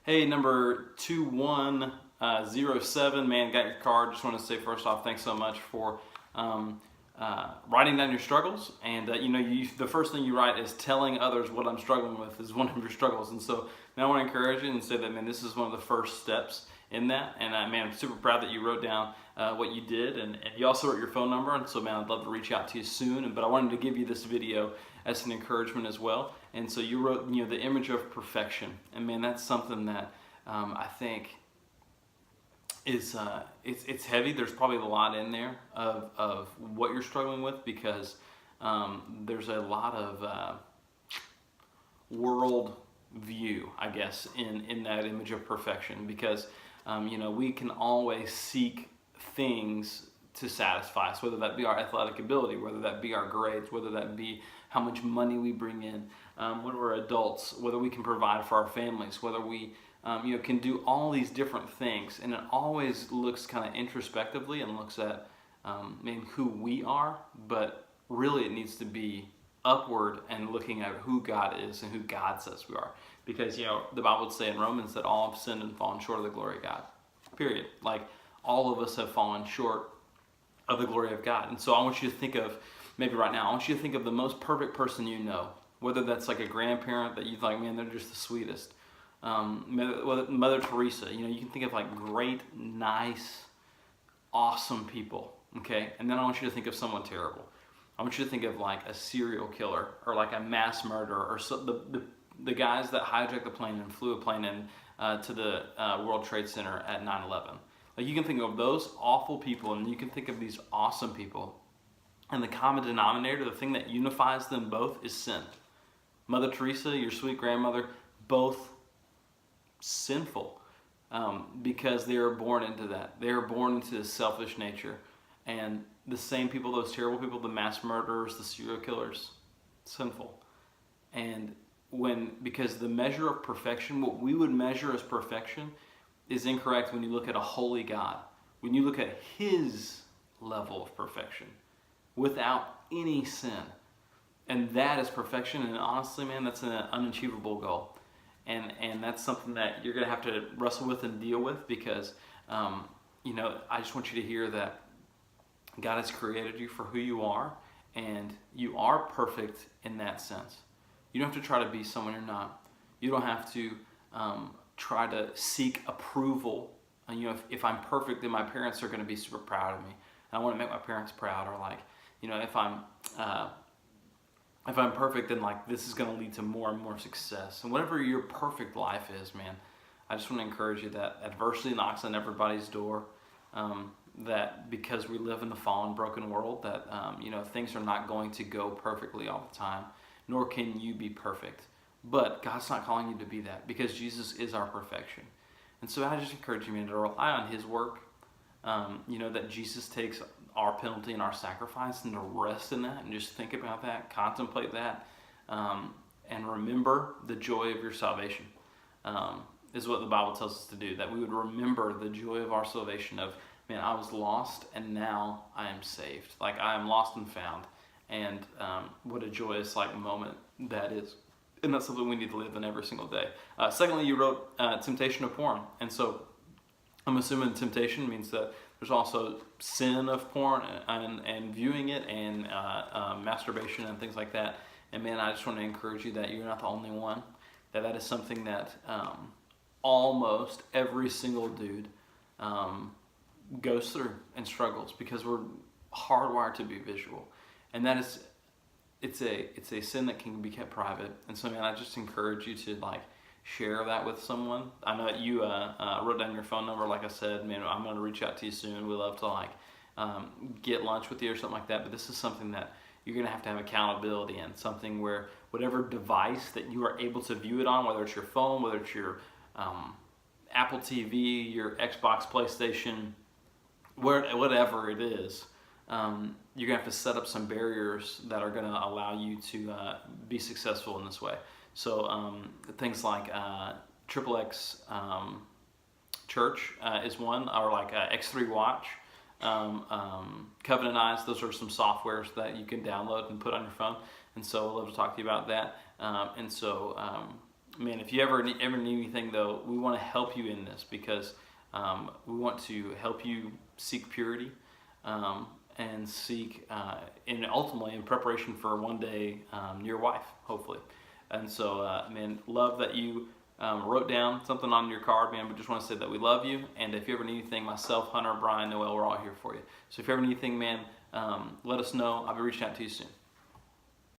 Hey, number 2107, man, got your card. Just want to say first off, thanks so much for writing down your struggles. And the first thing you write is telling others what I'm struggling with is one of your struggles. And so now I want to encourage you and say that, man, this is one of the first steps in that. And man, I'm super proud that you wrote down what you did, and you also wrote your phone number. And so, man, I'd love to reach out to you soon. But I wanted to give you this video as an encouragement as well. And so you wrote, the image of perfection. And man, that's something that I think is it's heavy. There's probably a lot in there of what you're struggling with, because there's a lot of world view, I guess, in that image of perfection, because we can always seek things to satisfy us, whether that be our athletic ability, whether that be our grades, whether that be how much money we bring in, when we're adults, whether we can provide for our families, whether we can do all these different things. And it always looks kind of introspectively and looks at who we are, but really it needs to be upward and looking at who God is and who God says we are. Because the Bible would say in Romans that all have sinned and fallen short of the glory of God, period. Like, all of us have fallen short of the glory of God. And so I want you to think of, maybe right now, I want you to think of the most perfect person you know, whether that's like a grandparent that you like, man, they're just the sweetest. Mother Teresa, you can think of like great, nice, awesome people, okay? And then I want you to think of someone terrible. I want you to think of like a serial killer or like a mass murderer, or the guys that hijacked the plane and flew a plane in to the World Trade Center at 9/11. Like, you can think of those awful people, and you can think of these awesome people. And the common denominator, the thing that unifies them both, is sin. Mother Teresa, your sweet grandmother, both sinful, because they are born into that. They are born into this selfish nature. And the same people, those terrible people, the mass murderers, the serial killers, sinful. And because the measure of perfection, what we would measure as perfection, is incorrect when you look at a holy God. When you look at His level of perfection, without any sin. And that is perfection. And honestly, man, that's an unachievable goal. And that's something that you're going to have to wrestle with and deal with, because, I just want you to hear that God has created you for who you are, and you are perfect in that sense. You don't have to try to be someone you're not. You don't have to try to seek approval. And, if I'm perfect, then my parents are going to be super proud of me. And I want to make my parents proud. Or like, if I'm perfect, then like this is going to lead to more and more success. And whatever your perfect life is, man, I just want to encourage you that adversity knocks on everybody's door. That because we live in a fallen, broken world, that things are not going to go perfectly all the time, nor can you be perfect. But God's not calling you to be that, because Jesus is our perfection. And so I just encourage you, man, to rely on His work. That Jesus takes our penalty and our sacrifice, and to rest in that and just think about that, contemplate that, and remember the joy of your salvation, is what the Bible tells us to do. That we would remember the joy of our salvation of, man, I was lost and now I am saved. Like, I am lost and found. And what a joyous moment that is. And that's something we need to live in every single day. Secondly, you wrote temptation of porn. And so I'm assuming temptation means that there's also sin of porn and viewing it, and masturbation and things like that. And man, I just want to encourage you that you're not the only one. That is something that almost every single dude goes through and struggles, because we're hardwired to be visual. And that is, it's a sin that can be kept private. And so, man, I just encourage you to share that with someone. I know that you wrote down your phone number. Like I said, man, I'm going to reach out to you soon. We love to get lunch with you or something like that. But this is something that you're going to have accountability in, something where whatever device that you are able to view it on, whether it's your phone, whether it's your Apple TV, your Xbox, PlayStation, whatever it is, you're going to have to set up some barriers that are going to allow you to be successful in this way. So things like XXX Church is one, or like X3 Watch, Covenant Eyes. Those are some softwares that you can download and put on your phone. And so I'd love to talk to you about that. And so man, if you ever need anything though, we want to help you in this because we want to help you seek purity and seek, and ultimately in preparation for one day your wife, hopefully. And so, man, love that you wrote down something on your card, man. We just want to say that we love you. And if you ever need anything, myself, Hunter, Brian, Noel, we're all here for you. So if you ever need anything, man, let us know. I'll be reaching out to you soon.